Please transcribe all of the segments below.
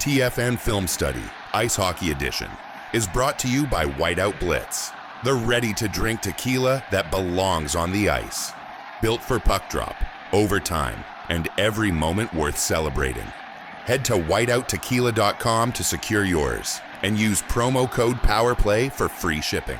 TFN Film Study, Ice Hockey Edition, is brought to you by WHITEOUT BLITZ, the ready-to-drink tequila that belongs on the ice. Built for puck drop, overtime, and every moment worth celebrating. Head to whiteouttequila.com to secure yours and use promo code POWERPLAY for free shipping.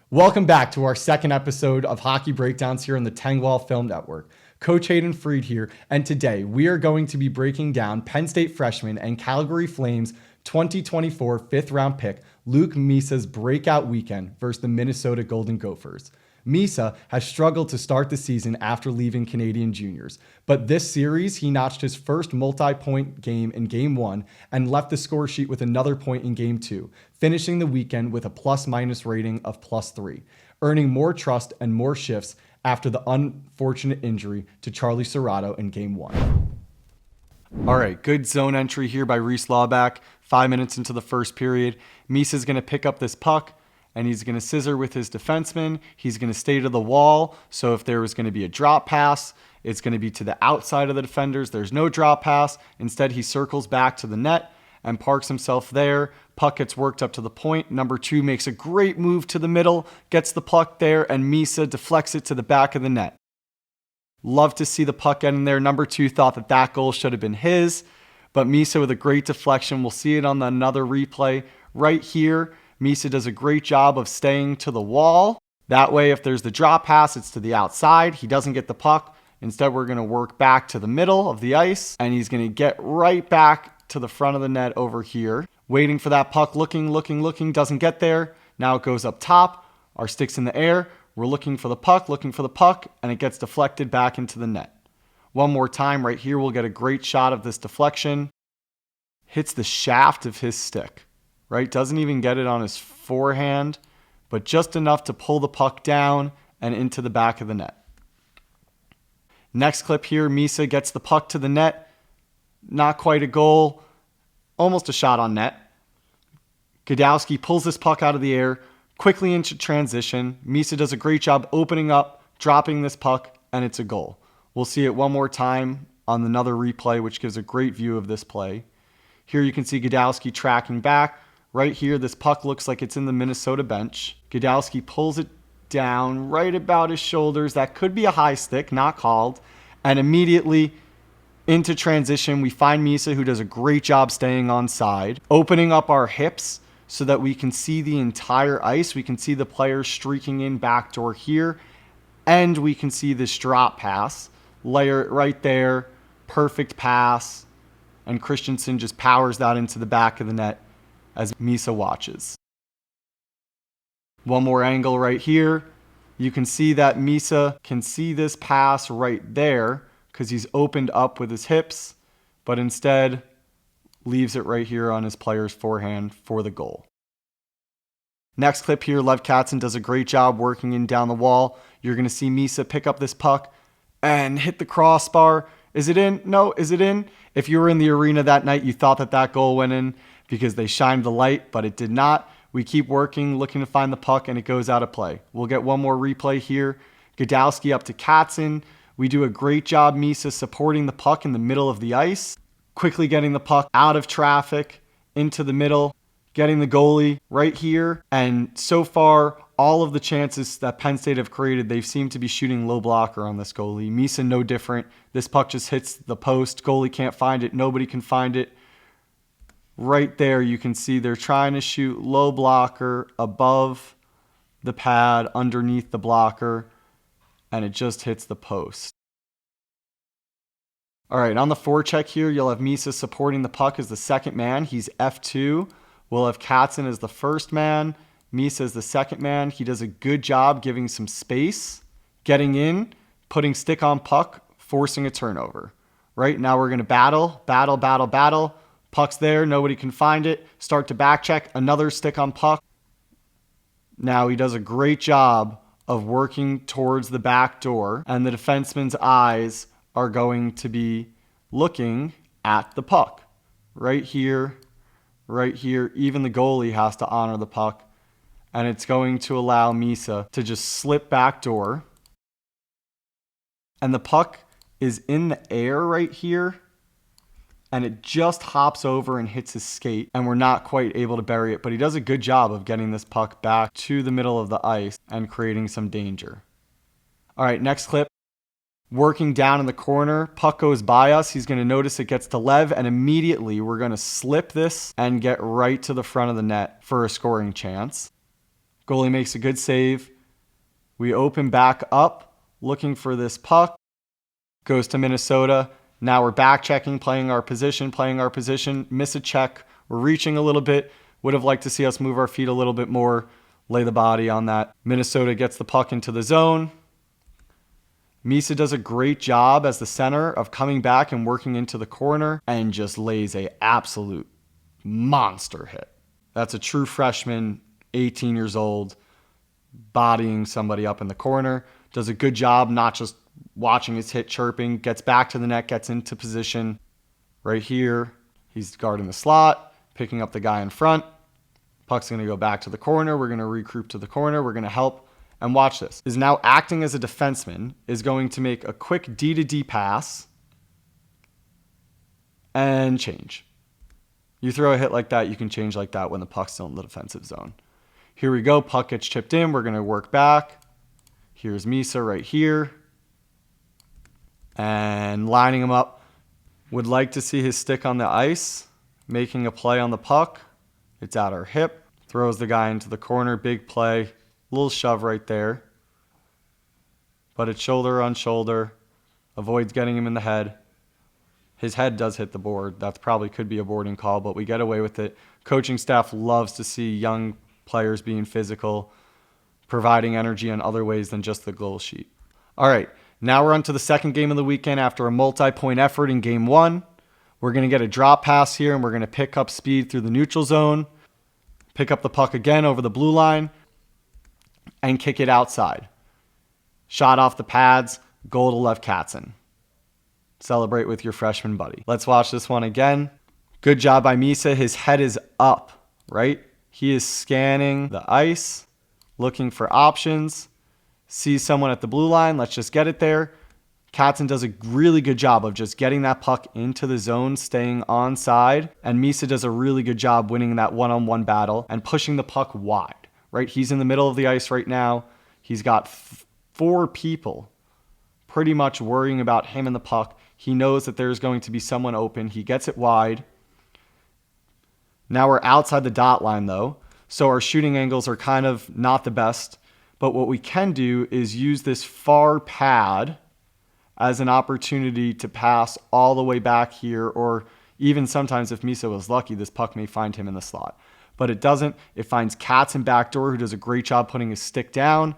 Welcome back to our second episode of Hockey Breakdowns here on the TFN Film Network. Coach Hayden Fried here, and today we are going to be breaking down Penn State freshman and Calgary Flames 2024 fifth-round pick Luke Misa's breakout weekend versus the Minnesota Golden Gophers. Misa has struggled to start the season after leaving Canadian Juniors, but this series he notched his first multi-point game in Game 1 and left the score sheet with another point in Game 2, finishing the weekend with a plus-minus rating of +3, earning more trust and more shifts after the unfortunate injury to Charlie Serrato in Game 1. All right, good zone entry here by Reese Lawback. 5 minutes into the first period, Misa's going to pick up this puck, and he's going to scissor with his defenseman. He's going to stay to the wall, so if there was going to be a drop pass, it's going to be to the outside of the defenders. There's no drop pass. Instead, he circles back to the net and parks himself there. Puck gets worked up to the point. Number 2 makes a great move to the middle, gets the puck there, and Misa deflects it to the back of the net. Love to see the puck get in there. Number 2 thought that goal should have been his, but Misa with a great deflection. We'll see it on another replay right here. Misa does a great job of staying to the wall. That way, if there's the drop pass, it's to the outside. He doesn't get the puck. Instead, we're going to work back to the middle of the ice, and he's going to get right back to the front of the net over here. Waiting for that puck, looking, doesn't get there. Now it goes up top. Our stick's in the air. We're looking for the puck, and it gets deflected back into the net. One more time right here, we'll get a great shot of this deflection. Hits the shaft of his stick, right? Doesn't even get it on his forehand, but just enough to pull the puck down and into the back of the net. Next clip here, Misa gets the puck to the net. Not quite a goal, almost a shot on net. Godowski pulls this puck out of the air, quickly into transition. Misa does a great job opening up, dropping this puck, and it's a goal. We'll see it one more time on another replay, which gives a great view of this play. Here you can see Godowski tracking back. Right here, this puck looks like it's in the Minnesota bench. Godowski pulls it down right about his shoulders. That could be a high stick, not called. And immediately into transition, we find Misa, who does a great job staying on side, opening up our hips so that we can see the entire ice. We can see the players streaking in backdoor here, and we can see this drop pass. Layer it right there, perfect pass, and Christensen just powers that into the back of the net as Misa watches. One more angle right here. You can see that Misa can see this pass right there because he's opened up with his hips, but instead leaves it right here on his player's forehand for the goal. Next clip here, Lev Katzen does a great job working in down the wall. You're going to see Misa pick up this puck and hit the crossbar. Is it in? No. Is it in? If you were in the arena that night, you thought that goal went in because they shined the light, but it did not. We keep working, looking to find the puck, and it goes out of play. We'll get one more replay here. Godowski up to Katzen. We do a great job, Misa, supporting the puck in the middle of the ice, quickly getting the puck out of traffic, into the middle, getting the goalie right here. And so far, all of the chances that Penn State have created, they've seemed to be shooting low blocker on this goalie. Misa, no different. This puck just hits the post. Goalie can't find it. Nobody can find it. Right there, you can see they're trying to shoot low blocker above the pad, underneath the blocker, and it just hits the post. All right, on the forecheck here, you'll have Misa supporting the puck as the second man. He's F2. We'll have Katzen as the first man. Misa as the second man. He does a good job giving some space, getting in, putting stick on puck, forcing a turnover. Right now we're going to battle. Puck's there, nobody can find it. Start to back check, another stick on puck. Now he does a great job of working towards the back door, and the defenseman's eyes are going to be looking at the puck. Right here. Even the goalie has to honor the puck, and it's going to allow Misa to just slip back door. And the puck is in the air right here. and it just hops over and hits his skate, and we're not quite able to bury it, but he does a good job of getting this puck back to the middle of the ice and creating some danger. All right, next clip. Working down in the corner, puck goes by us. He's going to notice it gets to Lev, and immediately we're going to slip this and get right to the front of the net for a scoring chance. Goalie makes a good save. We open back up, looking for this puck. Goes to Minnesota. Now we're back checking, playing our position, miss a check. We're reaching a little bit. Would have liked to see us move our feet a little bit more, lay the body on that. Minnesota gets the puck into the zone. Misa does a great job as the center of coming back and working into the corner and just lays a absolute monster hit. That's a true freshman, 18 years old, bodying somebody up in the corner. Does a good job, not just watching his hit, chirping, gets back to the net, gets into position right here. He's guarding the slot, picking up the guy in front. Puck's going to go back to the corner. We're going to regroup to the corner. We're going to help. And watch this. Is now acting as a defenseman, is going to make a quick D to D pass and change. You throw a hit like that, you can change like that when the puck's still in the defensive zone. Here we go. Puck gets chipped in. We're going to work back. Here's Misa right here. And lining him up. Would like to see his stick on the ice, making a play on the puck. It's at our hip. Throws the guy into the corner. Big play. Little shove right there. But it's shoulder on shoulder. Avoids getting him in the head. His head does hit the board. That probably could be a boarding call, but we get away with it. Coaching staff loves to see young players being physical, providing energy in other ways than just the goal sheet. All right, now we're on to the second game of the weekend after a multi-point effort in game one. We're going to get a drop pass here, and we're going to pick up speed through the neutral zone, pick up the puck again over the blue line, and kick it outside. Shot off the pads, goal to Lev Katzen. Celebrate with your freshman buddy. Let's watch this one again. Good job by Misa. His head is up, right? He is scanning the ice, looking for options. Sees someone at the blue line. Let's just get it there. Katzen does a really good job of just getting that puck into the zone, staying onside. And Misa does a really good job winning that one-on-one battle and pushing the puck wide. Right, he's in the middle of the ice right now. He's got four people pretty much worrying about him and the puck. He knows that there's going to be someone open. He gets it wide. Now we're outside the dot line, though, so our shooting angles are kind of not the best. But what we can do is use this far pad as an opportunity to pass all the way back here, or even sometimes if Misa was lucky, this puck may find him in the slot. But it doesn't. It finds Katzen backdoor, who does a great job putting his stick down,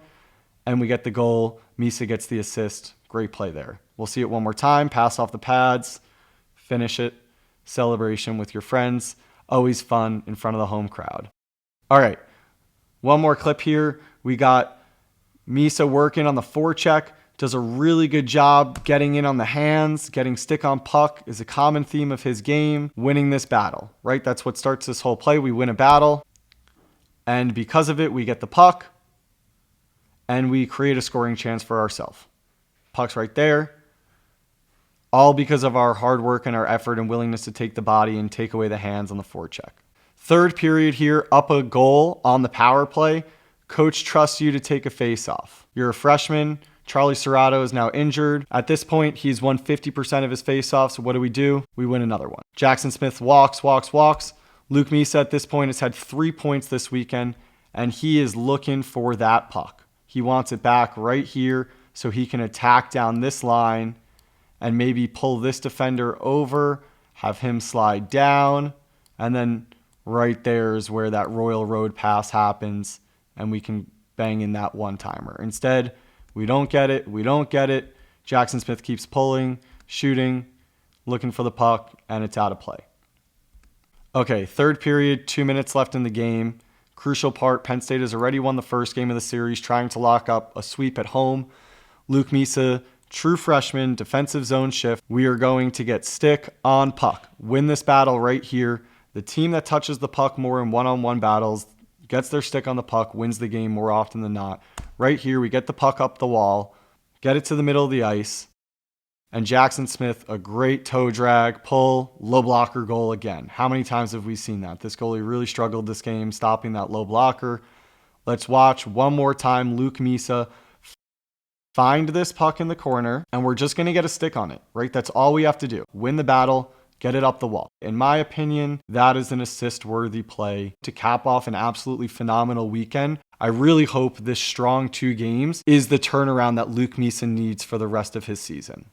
and we get the goal. Misa gets the assist. Great play there. We'll see it one more time. Pass off the pads. Finish it. Celebration with your friends. Always fun in front of the home crowd. All right. One more clip here. We got Misa working on the forecheck. Does a really good job getting in on the hands. Getting stick on puck is a common theme of his game. Winning this battle, right? That's what starts this whole play. We win a battle. And because of it, we get the puck. And we create a scoring chance for ourselves. Puck's right there. All because of our hard work and our effort and willingness to take the body and take away the hands on the forecheck. Third period here, up a goal on the power play. Coach trusts you to take a face-off. You're a freshman. Charlie Serrato is now injured. At this point, he's won 50% of his faceoffs. So what do? We win another one. Jackson Smith walks. Luke Misa at this point has had 3 points this weekend, and he is looking for that puck. He wants it back right here so he can attack down this line and maybe pull this defender over, have him slide down, and then right there is where that Royal Road pass happens, and we can bang in that one-timer. Instead, we don't get it. Jackson Smith keeps pulling, shooting, looking for the puck, and it's out of play. Okay, third period, 2 minutes left in the game. Crucial part, Penn State has already won the first game of the series, trying to lock up a sweep at home. Luke Misa, true freshman, defensive zone shift. We are going to get stick on puck. Win this battle right here. The team that touches the puck more in one-on-one battles gets their stick on the puck, wins the game more often than not. Right here, we get the puck up the wall, get it to the middle of the ice, And Jackson Smith, a great toe drag, pull, low blocker goal again. How many times have we seen that? This goalie really struggled this game, stopping that low blocker. Let's watch one more time Luke Misa find this puck in the corner, and we're just going to get a stick on it, right? That's all we have to do. Win the battle, get it up the wall. In my opinion, that is an assist-worthy play to cap off an absolutely phenomenal weekend. I really hope this strong 2 games is the turnaround that Luke Misa needs for the rest of his season.